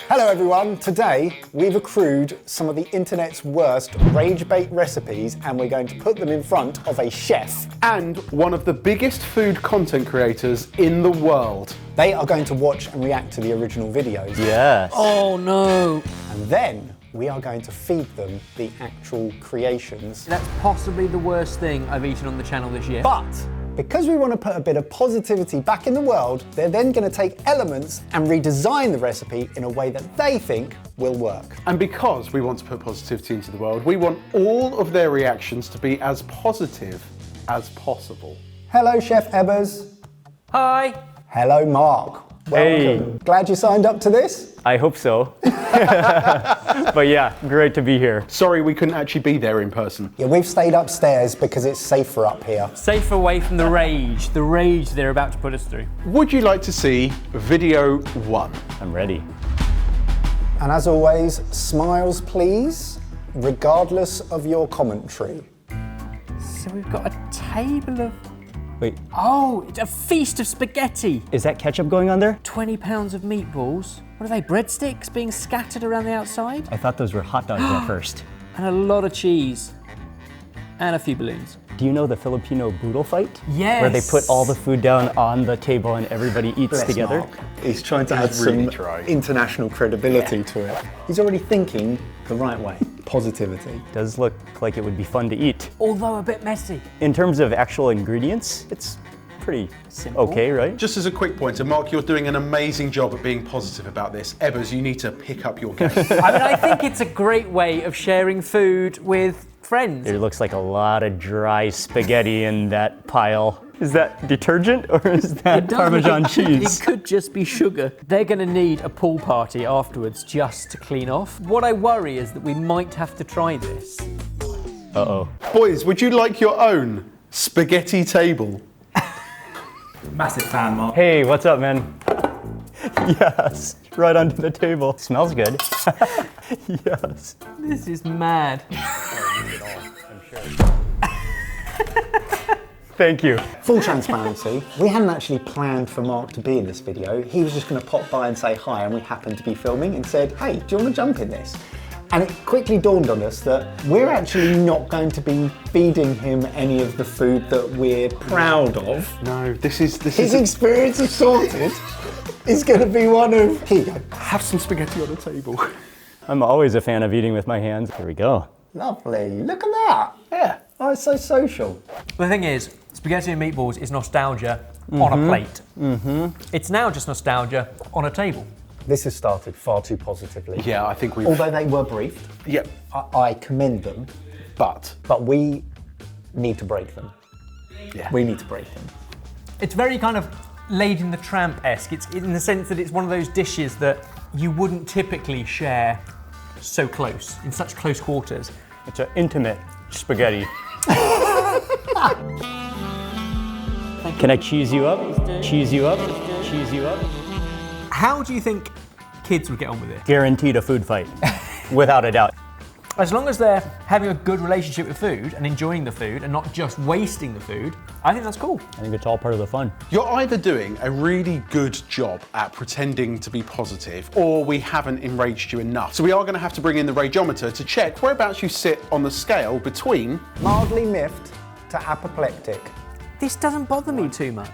Hello everyone, today we've accrued some of the internet's worst rage bait recipes and we're going to put them in front of a chef. And one of the biggest food content creators in the world. They are going to watch and react to the original videos. Yes. Oh no. And then we are going to feed them the actual creations. That's possibly the worst thing I've eaten on the channel this year. But because we want to put a bit of positivity back in the world, they're then going to take elements and redesign the recipe in a way that they think will work. And because we want to put positivity into the world, we want all of their reactions to be as positive as possible. Hello, Chef Ebbers. Hi. Hello, Mark. Welcome. Hey. Glad you signed up to this? I hope so. But yeah, great to be here. Sorry we couldn't actually be there in person. Yeah, we've stayed upstairs because it's safer up here. Safe away from the rage they're about to put us through. Would you like to see video 1? I'm ready. And as always, smiles please, regardless of your commentary. So we've got a table of... Wait, Oh, it's a feast of spaghetti. is that ketchup going on there? 20 pounds of meatballs. What are they, breadsticks being scattered around the outside? I thought those were hot dogs at first. And a lot of cheese. And a few balloons. Do you know the Filipino boodle fight? Yes. Where they put all the food down on the table and everybody eats Bless together? Mark. He's trying to add really some trying. international credibility to it. He's already thinking the right way. Positivity. Does look like it would be fun to eat. Although a bit messy. In terms of actual ingredients, it's pretty Simple. okay, right? Just as a quick pointer, Mark, you're doing an amazing job at being positive about this. Ebbers, you need to pick up your game. I think it's a great way of sharing food with friends. There looks like a lot of dry spaghetti in that pile. Is that detergent or is that Parmesan cheese? It could just be sugar. They're going to need a pool party afterwards just to clean off. What I worry is that we might have to try this. Uh-oh. Boys, would you like your own spaghetti table? Massive fan, Mark. Hey, what's up, man? Yes, right onto the table. Smells good. Yes. This is mad. Thank you. Full transparency, we hadn't actually planned for Mark to be in this video. He was just going to pop by and say hi, and we happened to be filming and said, hey, do you want to jump in this? And it quickly dawned on us that we're actually not going to be feeding him any of the food that we're proud of. No, this is His experience of sorted is going to be one of, here you go. have some spaghetti on the table. I'm always a fan of eating with my hands. Here we go. Lovely, look at that. Yeah. Oh, it's so social. The thing is, spaghetti and meatballs is nostalgia on a plate. It's now just nostalgia on a table. This has started far too positively. Yeah, I think we've... Although they were briefed, Yeah, I commend them, but... but we need to break them. Yeah. We need to break them. It's very kind of Lady and the Tramp-esque. It's in the sense that it's one of those dishes that you wouldn't typically share so close, in such close quarters. It's an intimate spaghetti. Can I cheese you up? Cheese you up? Cheese you up? How do you think kids would get on with it? Guaranteed a food fight, without a doubt. As long as they're having a good relationship with food and enjoying the food and not just wasting the food, I think that's cool. I think it's all part of the fun. You're either doing a really good job at pretending to be positive, or we haven't enraged you enough. So we are going to have to bring in the rageometer to check whereabouts you sit on the scale between... Mildly miffed to apoplectic. This doesn't bother me too much.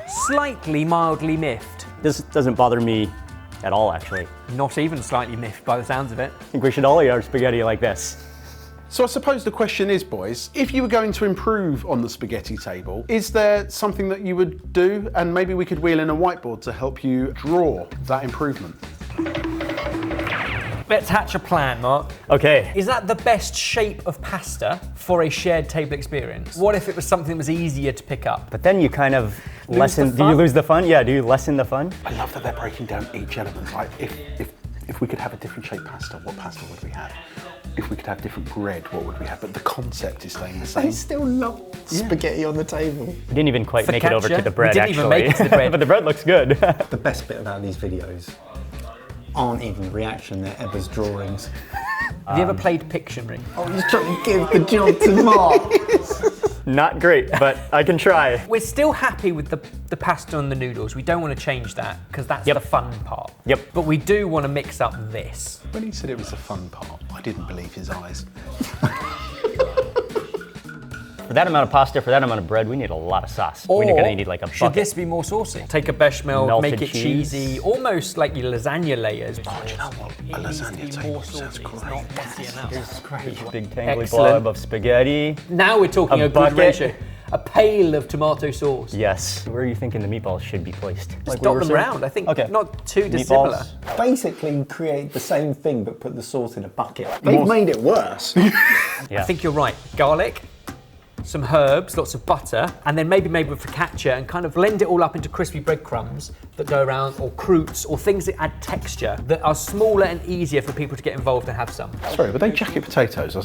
Slightly mildly miffed. This doesn't bother me at all, actually. Not even slightly miffed by the sounds of it. I think we should all eat our spaghetti like this. So I suppose the question is, boys, if you were going to improve on the spaghetti table, is there something that you would do? And maybe we could wheel in a whiteboard to help you draw that improvement. Let's hatch a plan, Mark. Okay. Is that the best shape of pasta for a shared table experience? What if it was something that was easier to pick up? But then you kind of lessen, the do you fun? lose the fun? Yeah, do you lessen the fun? I love that they're breaking down each element. Like, if we could have a different shaped pasta, what pasta would we have? If we could have different bread, what would we have? But the concept is staying the I same. still love spaghetti on the table. We didn't even quite make it over to Focaccia? the bread, We didn't actually. even make it to the bread. But the bread looks good. The best bit about these videos aren't even the reaction, they're Ebba's drawings. Have you ever played Pictionary? Oh, he's trying to give the job to Mark. Not great, but I can try. We're still happy with the pasta and the noodles. We don't want to change that because that's the fun part. Yep. But we do want to mix up this. When he said it was the fun part, I didn't believe his eyes. For that amount of pasta, for that amount of bread, we need a lot of sauce. We're gonna need like a bucket. Should this be more saucy? Take a bechamel, Melted make it cheese. cheesy, almost like your lasagna layers. Oh, do you know what? A lasagna table sounds great. It's not messy enough. It's great. Big tangly Excellent. blob of spaghetti. Now we're talking A a good bucket. ratio. A pail of tomato sauce. Yes. Where are you thinking the meatballs should be placed? Just dot them round. I think not too dissimilar. Meatballs. Basically create the same thing but put the sauce in a bucket. They've made it worse. Yeah. I think you're right. Garlic, some herbs, lots of butter, and then maybe made with focaccia and kind of blend it all up into crispy breadcrumbs that go around, or croûtes, or things that add texture that are smaller and easier for people to get involved and have some. Sorry, were they jacket potatoes?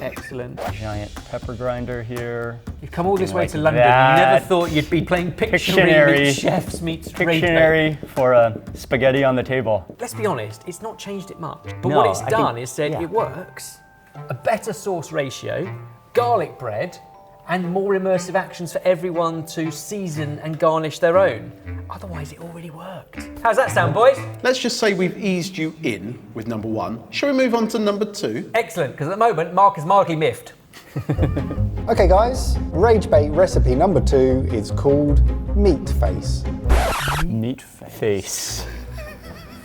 Excellent. Giant pepper grinder here. You've come all this way like to London. that. You never thought you'd be playing Pictionary Pictionary. meets Chefs meets Rage Bake. Pictionary for a spaghetti on the table. Let's be honest, it's not changed it much. But No, what it's I done think- is said yeah. it works. A better sauce ratio, garlic bread, and more immersive actions for everyone to season and garnish their own. Otherwise, it already worked. How's that sound, boys? Let's just say we've eased you in with number 1. Shall we move on to number 2? Excellent, because at the moment, Mark is mildly miffed. Okay guys, Rage Bait recipe number 2 is called meat face. Meat face.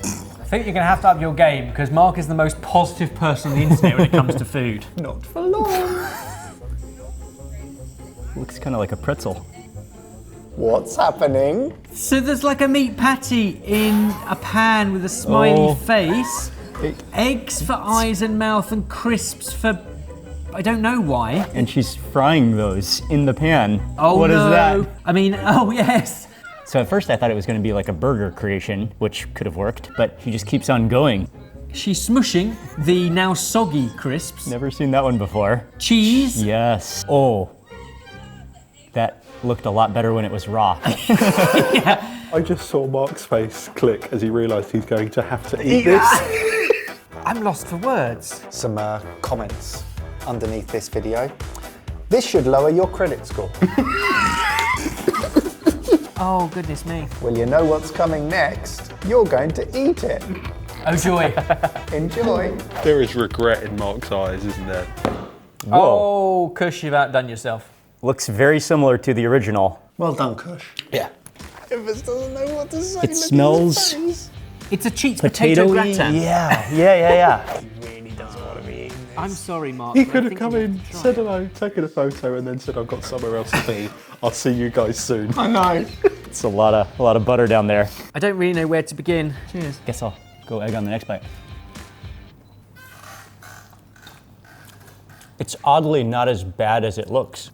I think you're going to have to up your game, because Mark is the most positive person on the internet when it comes to food. Not for long. Looks kind of like a pretzel. What's happening? So there's like a meat patty in a pan with a smiley face, eggs for eyes and mouth, and crisps for... I don't know why. And she's frying those in the pan. Oh What is no. that? I mean, oh yes. So at first I thought it was going to be like a burger creation, which could have worked, but she just keeps on going. She's smushing the now soggy crisps. Never seen that one before. Cheese. Yes. Oh, that looked a lot better when it was raw. I just saw Mark's face click as he realised he's going to have to eat this. I'm lost for words. Some comments underneath this video. This should lower your credit score. Oh, goodness me. Well, you know what's coming next. You're going to eat it. Oh, joy. Enjoy. There is regret in Mark's eyes, isn't there? Oh, Kush, you've outdone yourself. Looks very similar to the original. Well done, Kush. Yeah. Evans doesn't know what to say. It smells It's a cheats potato potatoey. gratin. Yeah. I'm sorry, Mark. He but I could have think come you in, should try. said hello, taken a photo, and then said, I've got somewhere else to be. I'll see you guys soon. I know. It's a lot of butter down there. I don't really know where to begin. Cheers. Guess I'll go egg on the next bite. It's oddly not as bad as it looks.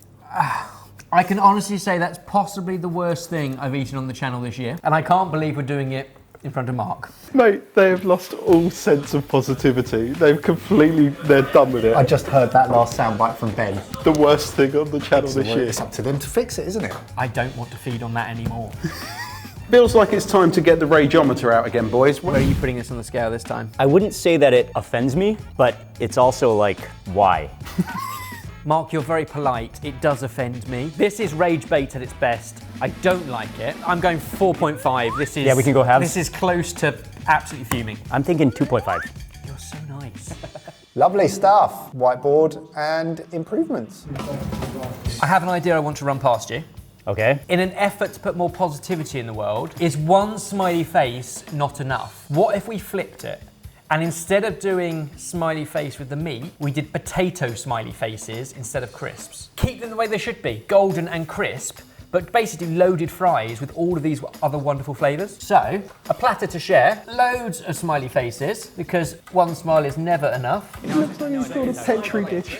I can honestly say that's possibly the worst thing I've eaten on the channel this year, and I can't believe we're doing it in front of Mark. Mate, they have lost all sense of positivity. They're done with it. I just heard that last soundbite from Ben. The worst thing on the channel this year. It's up to them to fix it, isn't it? I don't want to feed on that anymore. Feels like it's time to get the rageometer out again, boys. Where are you putting this on the scale this time? I wouldn't say that it offends me, but it's also like, why? Mark, you're very polite. It does offend me. This is rage bait at its best. I don't like it. I'm going 4.5. This is... Yeah, we can go halves. This is close to absolutely fuming. I'm thinking 2.5. You're so nice. Lovely stuff. Whiteboard and improvements. I have an idea I want to run past you. Okay. In an effort to put more positivity in the world, is one smiley face not enough? What if we flipped it? And instead of doing smiley face with the meat, we did potato smiley faces instead of crisps. Keep them the way they should be, golden and crisp, but basically loaded fries with all of these other wonderful flavours. So, a platter to share, loads of smiley faces, because one smile is never enough. It looks like it's called a petri dish.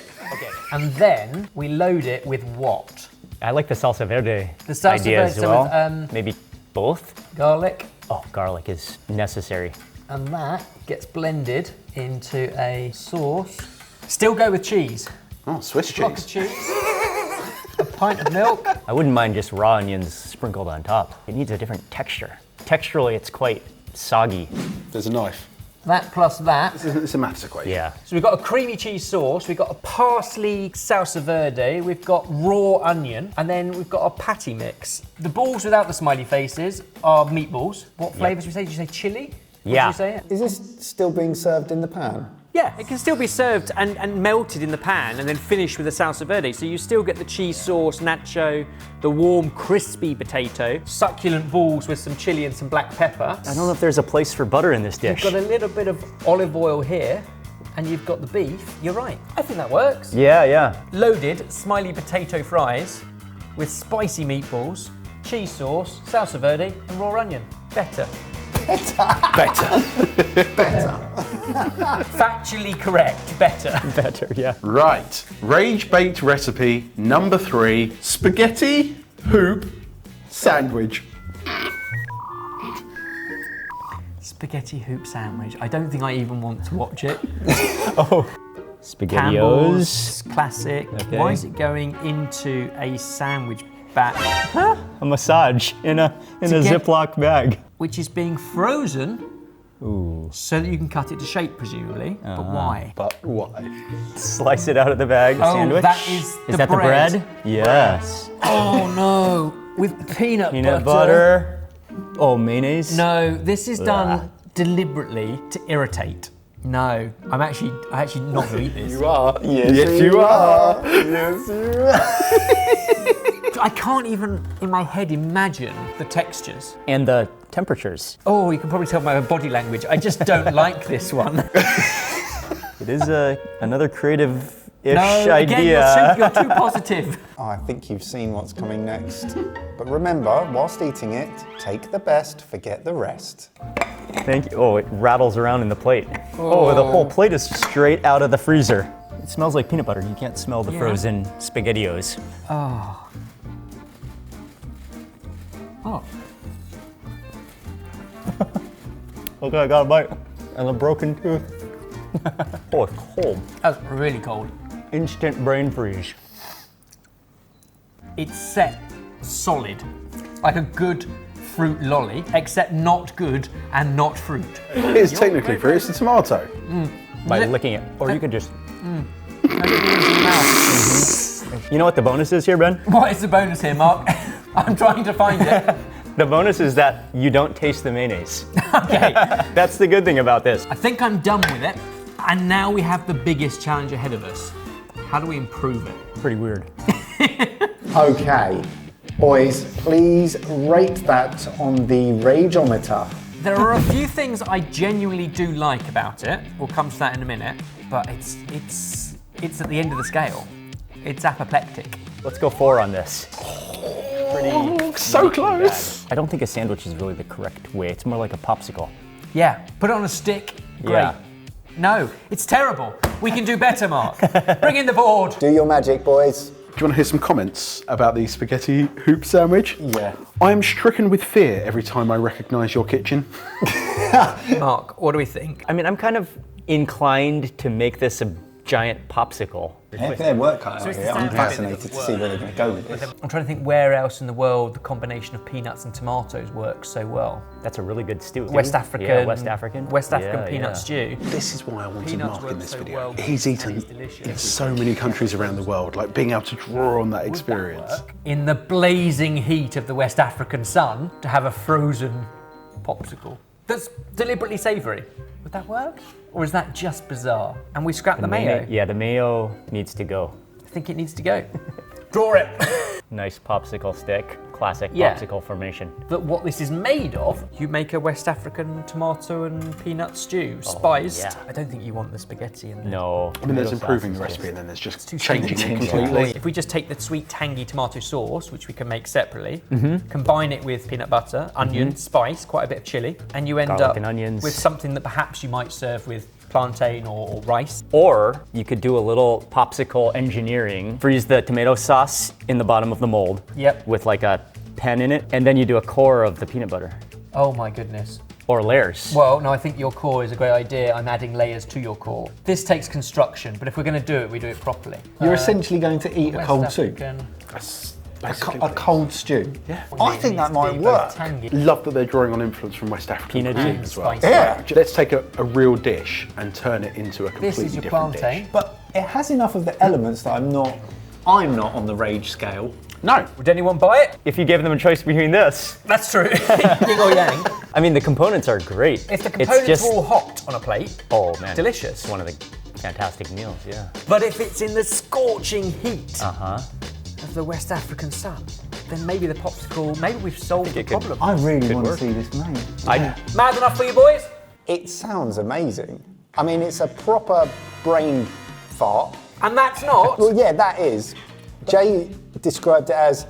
And then we load it with what? I like the salsa verde The salsa idea as verde well. with, Maybe both? garlic. Oh, garlic is necessary. And that gets blended into a sauce. Still go with cheese. Oh, Swiss Block of cheese. cheese. A pint of milk. I wouldn't mind just raw onions sprinkled on top. It needs a different texture. Texturally, it's quite soggy. There's a knife. That plus that. It's a maths equation. Yeah. So we've got a creamy cheese sauce, we've got a parsley salsa verde, we've got raw onion, and then we've got a patty mix. The balls without the smiley faces are meatballs. What flavours did you say? Did you say chili? What Yeah. did you say? Is this still being served in the pan? Yeah, it can still be served and melted in the pan and then finished with a salsa verde. So you still get the cheese sauce, nacho, the warm, crispy potato, succulent balls with some chili and some black pepper. I don't know if there's a place for butter in this dish. You've got a little bit of olive oil here, and you've got the beef. You're right. I think that works. Yeah, yeah. Loaded smiley potato fries with spicy meatballs, cheese sauce, salsa verde, and raw onion. Better. Better. Factually correct. Better. Better, yeah. Right. Rage baked recipe number 3: spaghetti hoop sandwich. Spaghetti hoop sandwich. I don't think I even want to watch it. SpaghettiOs. Campbell's, classic. Okay. Why is it going into a sandwich bag? A massage in a get- Ziploc bag. Which is being frozen. So that you can cut it to shape, presumably. But why? But why? Slice it out of the bag, Oh, sandwich. that is the that bread. the bread? Yes. Oh no, with peanut Butter. Oh, mayonnaise. No, this is done deliberately to irritate. No, I actually not going to eat this. You are. Yes, you are. Yes, you are. I can't even, in my head, imagine the textures. And the temperatures. Oh, you can probably tell by my body language. I just don't like this one. It is another creative-ish No, idea. again, you're too positive. Oh, I think you've seen what's coming next. But remember, whilst eating it, take the best, forget the rest. Thank you. Oh, it rattles around in the plate. Oh, the whole plate is straight out of the freezer. It smells like peanut butter. You can't smell the frozen SpaghettiOs. Oh. Okay, I got a bite. And a broken tooth. Oh, it's cold. That's really cold. Instant brain freeze. It's set solid, like a good fruit lolly, except not good and not fruit. It's technically fruit, it's a tomato. By licking it. Or you could just... You know what the bonus is here, Ben? What is the bonus here, Mark? I'm trying to find it. The bonus is that you don't taste the mayonnaise. Okay. That's the good thing about this. I think I'm done with it. And now we have the biggest challenge ahead of us. How do we improve it? Pretty weird. Okay, boys, please rate that on the Rageometer. There are a few things I genuinely do like about it. We'll come to that in a minute. But it's at the end of the scale. It's apoplectic. Let's go 4 on this. So close. I don't think a sandwich is really the correct way. It's more like a popsicle. Yeah, put it on a stick. Great. Yeah. No, it's terrible. We can do better, Mark. Bring in the board. Do your magic, boys. Do you want to hear some comments about the spaghetti hoop sandwich? Yeah. I am stricken with fear every time I recognise your kitchen. Mark, what do we think? I mean, I'm kind of inclined to make this a giant popsicle. If their work cut out it's here, the I'm standard fascinated bit to that see where they're going to go with this. I'm trying to think where else in the world the combination of peanuts and tomatoes works so well. That's a really good stew. West African. Yeah, West African. Peanut Yeah. stew. This is why I wanted Peanuts Mark work in this so video. well He's eaten and it's delicious. in so many countries around the world, like being able to draw on that experience. In the blazing heat of the West African sun, to have a frozen popsicle that's deliberately savoury. Would that work? Or is that just bizarre? And we scrap the mayo. Yeah, the mayo needs to go. I think it needs to go. Draw it. Nice popsicle stick. Classic Yeah. popsicle formation. But what this is made of, you make a West African tomato and peanut stew, spiced. yeah. I don't think you want the spaghetti in there. No. I mean, there's tomato improving sauce the is recipe and then there's just Too changing it sweet. completely. If we just take the sweet tangy tomato sauce, which we can make separately, combine it with peanut butter, onion, spice, quite a bit of chili, and you end Garlic up and onions. with something that perhaps you might serve with plantain or rice. Or you could do a little popsicle engineering. Freeze the tomato sauce in the bottom of the mold. Yep. With like a pen in it, and then you do a core of the peanut butter. Oh my goodness. Or layers. Well, no, I think your core is a great idea. I'm adding layers to your core. This takes construction, but if we're going to do it, we do it properly. You're essentially going to eat a West cold soup. African. basically. A cold stew. Yeah. I think that might work. Love that they're drawing on influence from West African Peanut cuisine and as well. spicy. Yeah. Let's take a real dish and turn it into a This completely is your different plantain. dish. But it has enough of the elements that I'm not on the rage scale. No. Would anyone buy it? If you gave them a choice between this, That's true. Yin or yang. I mean, the components are great. If the It's components just, were all hot on a plate, oh man, delicious. It's one of the fantastic meals, yeah. But if it's in the scorching heat Uh-huh. of the West African sun, then maybe the popsicle, maybe we've solved the it could- problem. I really Could want work. to see this made. Mad enough for you boys? It sounds amazing. I mean, it's a proper brain fart. And that's not. Well, yeah, that is. Jay described it as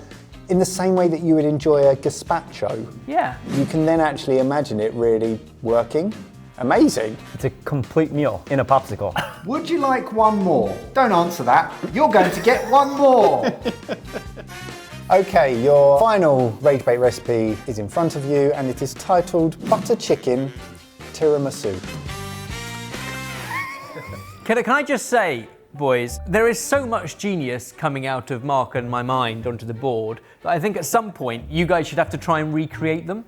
in the same way that you would enjoy a gazpacho. Yeah. You can then actually imagine it really working. Amazing. It's a complete meal in a popsicle. Would you like one more? Don't answer that. You're going to get one more. Okay, your final rage bait recipe is in front of you and it is titled Butter Chicken Tiramisu. Can I just say, boys, there is so much genius coming out of Mark and my mind onto the board that I think at some point you guys should have to try and recreate them.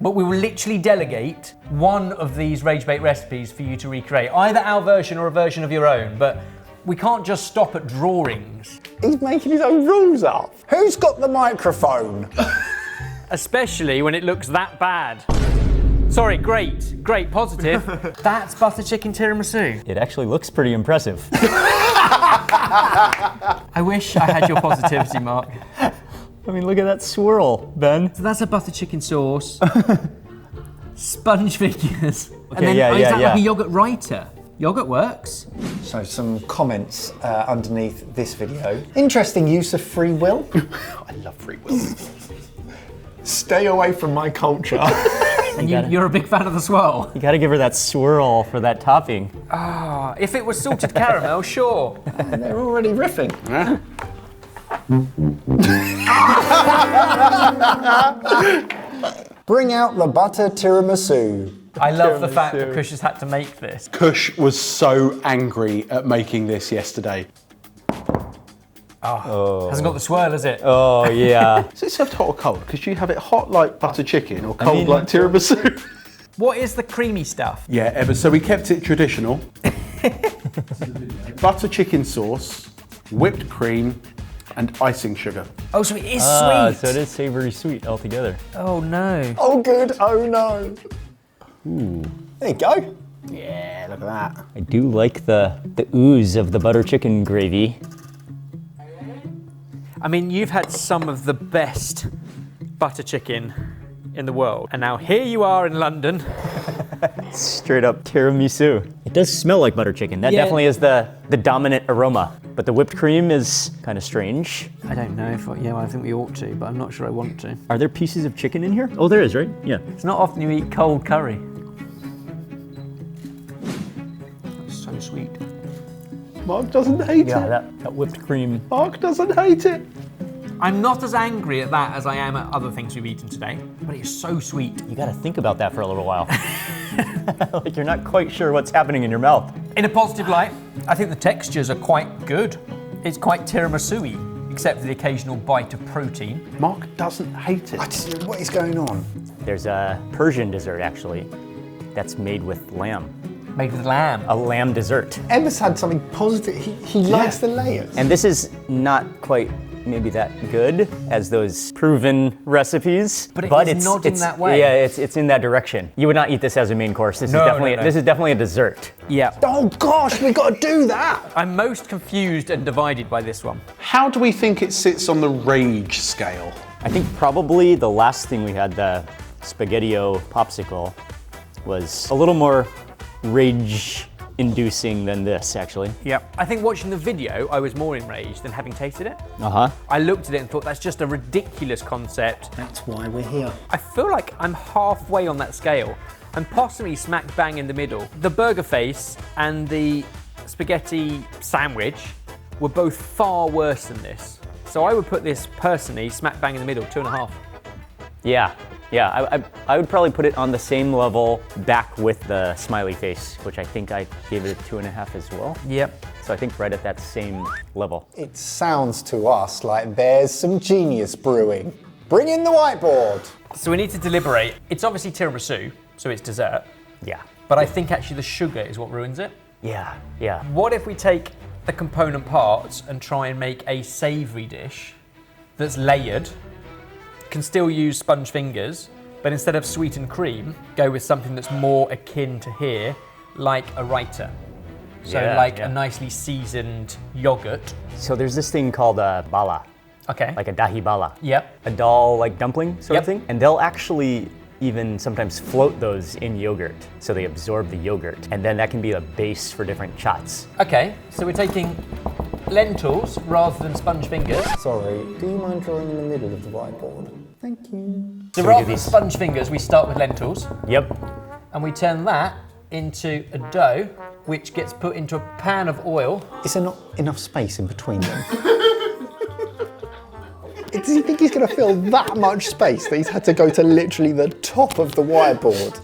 But we will literally delegate one of these rage bait recipes for you to recreate, either our version or a version of your own. But we can't just stop at drawings. He's making his own rules up. Who's got the microphone? Especially when it looks that bad. Sorry, great, positive. That's butter chicken tiramisu. It actually looks pretty impressive. I wish I had your positivity, Mark. I mean, look at that swirl, Ben. So that's a butter chicken sauce. Sponge figures. Okay, and then, yeah, is yeah, that yeah. like a yogurt writer? Yogurt works. So some comments underneath this video. Interesting use of free will. I love free will. Stay away from my culture. And you're a big fan of the swirl. You gotta give her that swirl for that topping. If it was salted caramel, sure. They're already riffing. Bring out the butter tiramisu. I love the fact that Kush has had to make this. Kush was so angry at making this yesterday. Hasn't got the swirl, has it? Oh, yeah. Is it served hot or cold? Because you have it hot like butter chicken or cold mean- like tiramisu. What is the creamy stuff? Yeah, Emma, so we kept it traditional. Butter chicken sauce, whipped cream, and icing sugar. Oh, so it is So sweet. it is savory sweet altogether. Oh no. Oh good, oh no. There you go. Yeah, look at that. I do like the ooze of the butter chicken gravy. I mean, you've had some of the best butter chicken in the world. And now here you are in London. Straight up tiramisu. It does smell like butter chicken. That Yeah. definitely is the dominant aroma. But the whipped cream is kind of strange. I don't know if, I think we ought to, but I'm not sure I want to. Are there pieces of chicken in here? Oh, there is, right? Yeah. It's not often you eat cold curry. That's so sweet. Mark doesn't hate Yeah, it. that whipped cream. Mark doesn't hate it. I'm not as angry at that as I am at other things we've eaten today, but it's so sweet. You gotta think about that for a little while. Like you're not quite sure what's happening in your mouth. In a positive light, I think the textures are quite good. It's quite tiramisu-y, except for the occasional bite of protein. Mark doesn't hate it. What is going on? There's a Persian dessert actually that's made with lamb. Made with lamb. A lamb dessert. Emma's had something positive. He likes the layers. And this is not quite maybe that good as those proven recipes. But it is nodding that way. Yeah, it's in that direction. You would not eat this as a main course. This No, is definitely a dessert. Yeah. Oh gosh, we got to do that. I'm most confused and divided by this one. How do we think it sits on the rage scale? I think probably the last thing we had, the Spaghetti-O popsicle, was a little more rage-inducing than this, actually. Yep. I think watching the video, I was more enraged than having tasted it. Uh-huh. I looked at it and thought, that's just a ridiculous concept. That's why we're here. I feel like I'm halfway on that scale. I'm possibly smack bang in the middle. The burger face and the spaghetti sandwich were both far worse than this. So I would put this personally smack bang in the middle, 2.5. Yeah, Yeah, I would probably put it on the same level back with the smiley face, which I think I gave it a 2.5 as well. Yep. So I think right at that same level. It sounds to us like there's some genius brewing. Bring in the whiteboard. So we need to deliberate. It's obviously tiramisu, so it's dessert. Yeah. But I think actually the sugar is what ruins it. Yeah, yeah. What if we take the component parts and try and make a savoury dish that's layered, can still use sponge fingers, but instead of sweetened cream, go with something that's more akin to here, like a raita. So a nicely seasoned yogurt. So there's this thing called a bala, Okay. like a dahi bala. Yep. A dal like dumpling sort Yep. of thing. And they'll actually even sometimes float those in yogurt, so they absorb the yogurt. And then that can be a base for different chats. Okay, so we're taking lentils rather than sponge fingers. Sorry, do you mind drawing in the middle of the whiteboard? Thank you. So we rather do than these. sponge fingers, we start with lentils, Yep. and we turn that into a dough, which gets put into a pan of oil. Is there not enough space in between them? Does he think he's going to fill that much space that he's had to go to literally the top of the whiteboard?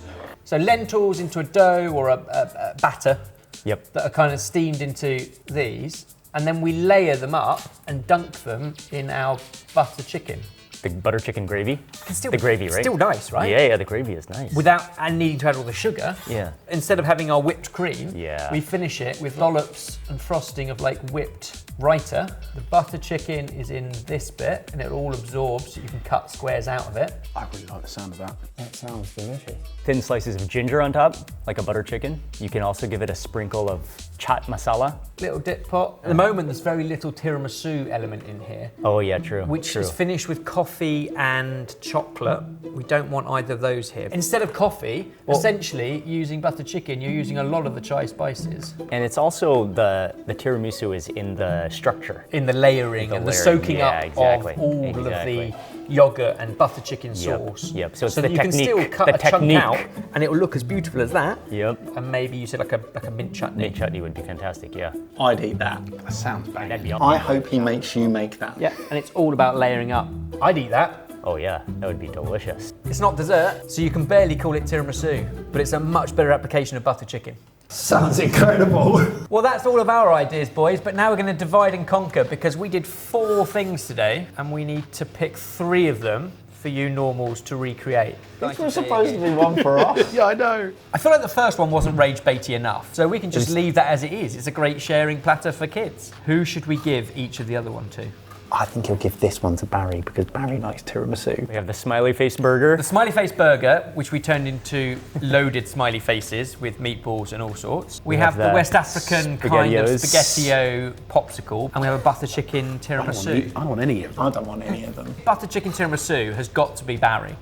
So lentils into a dough or a batter Yep. that are kind of steamed into these, and then we layer them up and dunk them in our butter chicken. The butter chicken gravy. It's still, The gravy, right? Still nice, right? Yeah, the gravy is nice. Without and needing to add all the sugar. Yeah. Instead of having our whipped cream, Yeah. we finish it with lollops and frosting of like whipped raita. The butter chicken is in this bit and it all absorbs, so you can cut squares out of it. I really like the sound of that. That sounds delicious. Thin slices of ginger on top, like a butter chicken. You can also give it a sprinkle of chaat masala. Little dip pot. At the moment, there's very little tiramisu element in here, Oh yeah, true. which true. is finished with coffee and chocolate. We don't want either of those here. Instead of coffee, essentially using butter chicken, you're using a lot of the chai spices And it's also the tiramisu is in the structure. in the layering and the layering, soaking yeah, up exactly, of all exactly. of the yogurt and butter chicken sauce. yep. So it's that the you can still technique, cut the a chunk technique. out and it will look as beautiful as that. Yep. And maybe you said like a mint chutney. Mint chutney would be fantastic, yeah. I'd eat that. That sounds banging. That'd be I hope he makes you make that. Yeah, and it's all about layering up. I'd eat that. Oh yeah, that would be delicious. It's not dessert, so you can barely call it tiramisu, but it's a much better application of butter chicken. Sounds incredible. Well, that's all of our ideas, boys, but now we're going to divide and conquer because we did 4 things today and we need to pick 3 of them for you normals to recreate. This was supposed to be one for us. Yeah, I know. I feel like the first one wasn't rage baity enough, so we can just leave that as it is. It's a great sharing platter for kids. Who should we give each of the other one to? I think he'll give this one to Barry because Barry likes tiramisu. We have the smiley face burger. The smiley face burger, which we turned into loaded smiley faces with meatballs and all sorts. We have the West African kind of SpaghettiOs. spaghettio popsicle, and we have a butter chicken tiramisu. I don't want any of them. I don't want any of them. Butter chicken tiramisu has got to be Barry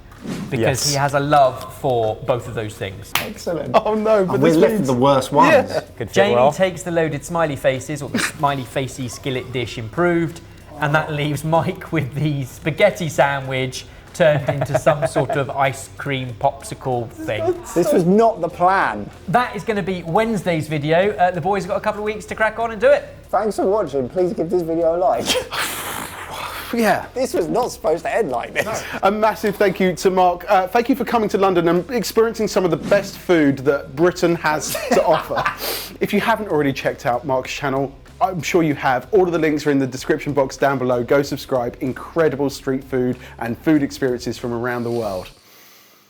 because Yes. he has a love for both of those things. Excellent. Oh no, but We're this left means... with the worst ones. Could fit Jamie well. takes the loaded smiley faces, or the smiley facey skillet dish improved, and that leaves Mike with the spaghetti sandwich turned into some sort of ice cream popsicle thing. This was not the plan. That is going to be Wednesday's video. The boys have got a couple of weeks to crack on and do it. Thanks for watching. Please give this video a like. Yeah. This was not supposed to end like this. A massive thank you to Mark. Thank you for coming to London and experiencing some of the best food that Britain has to offer. If you haven't already checked out Mark's channel, I'm sure you have. All of the links are in the description box down below. Go subscribe. Incredible street food and food experiences from around the world.